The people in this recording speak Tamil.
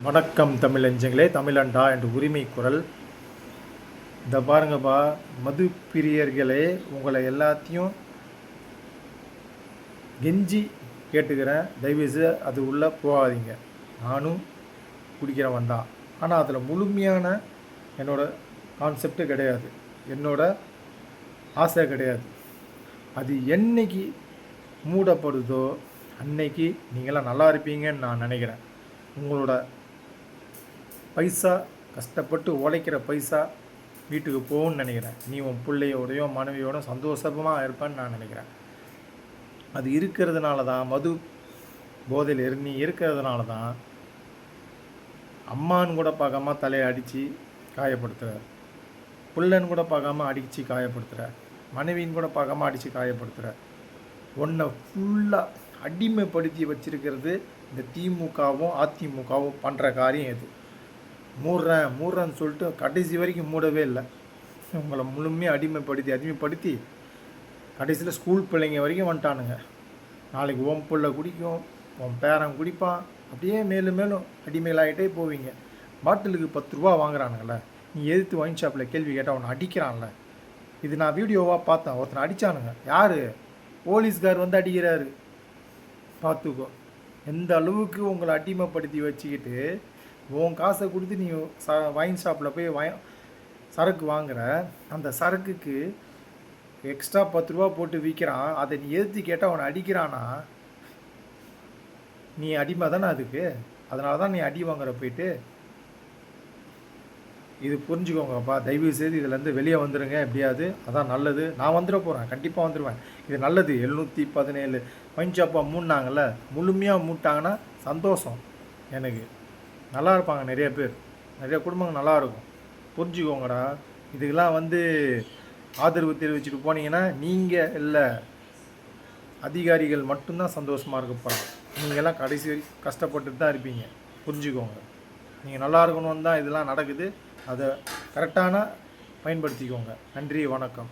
வணக்கம் தமிழஞ்சங்களே, தமிழண்டா என்று உரிமை குரல். இந்த பாருங்கப்பா, மது பிரியர்களே, உங்களை எல்லாத்தையும் கெஞ்சி கேட்டுக்கிறேன், தயவுசெய்து அது உள்ளே போகாதீங்க. நானும் குடிக்கிறவன் தான், ஆனால் அதில் முழுமையான என்னோடய கான்செப்டு கிடையாது, என்னோட ஆசை கிடையாது. அது என்னைக்கு மூடப்படுதோ அன்னைக்கு நீங்களாம் நல்லா இருப்பீங்கன்னு நான் நினைக்கிறேன். உங்களோட பைசா, கஷ்டப்பட்டு உழைக்கிற பைசா வீட்டுக்கு போகும்னு நினைக்கிறேன். நீ உன் பிள்ளையோடையோ மனைவியோட சந்தோஷமாக இருப்பேன்னு நான் நினைக்கிறேன். அது இருக்கிறதுனால தான், மது போதையில் நீ இருக்கிறதுனால தான் அம்மான்னு கூட பார்க்காம தலையை அடித்து காயப்படுத்துகிறார், பிள்ளைன்னு கூட பார்க்காம அடித்து காயப்படுத்துகிறார், மனைவின்னு கூட பார்க்காம அடித்து காயப்படுத்துகிறார். ஒன்றை ஃபுல்லாக அடிமைப்படுத்தி வச்சிருக்கிறது இந்த திமுகவும் அதிமுகவும் பண்ணுற காரியம் எது? மூடுறேன்னு சொல்லிட்டு கடைசி வரைக்கும் மூடவே இல்லை. உங்களை முழுமையாக அடிமைப்படுத்தி கடைசியில் ஸ்கூல் பிள்ளைங்க வரைக்கும் வந்துட்டானுங்க. நாளைக்கு உன் பிள்ளை குடிக்கும், உன் பேரன் குடிப்பான், அப்படியே மேலும் மேலும் அடிமைகளாகிட்டே போவீங்க. பாட்டிலுக்கு 10 ரூபா வாங்குறானுங்களே, நீ எதிர்த்து ஒயின் ஷாப்பில் கேள்வி கேட்டால் அவனை அடிக்கிறான்ல. இது நான் வீடியோவாக பார்த்தேன், ஒருத்தனை அடித்தானுங்க. யார்? போலீஸ்கார் வந்து அடிக்கிறாரு. பார்த்துக்கோ எந்த அளவுக்கு உங்களை அடிமைப்படுத்தி வச்சுக்கிட்டு உன் காசை கொடுத்து நீ வைன் ஷாப்பில் போய் சரக்கு வாங்குற. அந்த சரக்குக்கு எக்ஸ்ட்ரா 10 ரூபா போட்டு விற்கிறான். அதை நீ எதிர்த்து கேட்டால் அவனை அடிக்கிறானா? நீ அடிமை தானே அதுக்கு. அதனால தான் நீ அடி வாங்குற போயிட்டு. இது புரிஞ்சுக்கோங்கப்பா, தயவு செய்து இதுலேருந்து வெளியே வந்துடுங்க எப்படியாது. அதான் நல்லது. நான் வந்துட போகிறேன், கண்டிப்பாக வந்துடுவேன். இது நல்லது. 717 வைன் ஷாப்பாக மூடினாங்கள்ல, முழுமையாக மூட்டாங்கன்னா சந்தோஷம். எனக்கு நல்லா இருப்பாங்க நிறைய பேர், நிறைய குடும்பங்கள் நல்லாயிருக்கும். புரிஞ்சுக்கோங்கடா. இதுக்கெல்லாம் ஆதரவு தெரிவிச்சுட்டு போனீங்கன்னா நீங்கள் இல்லை, அதிகாரிகள் மட்டும்தான் சந்தோஷமாக இருக்க போகிறாங்க. நீங்கள்லாம் கடைசி வரைக்கும் கஷ்டப்பட்டுட்டு தான் இருப்பீங்க. புரிஞ்சுக்கோங்க. நீங்கள் நல்லா இருக்கணும்னு தான் இதெல்லாம் நடக்குது. அதை கரெக்டான பயன்படுத்திக்கோங்க. நன்றி, வணக்கம்.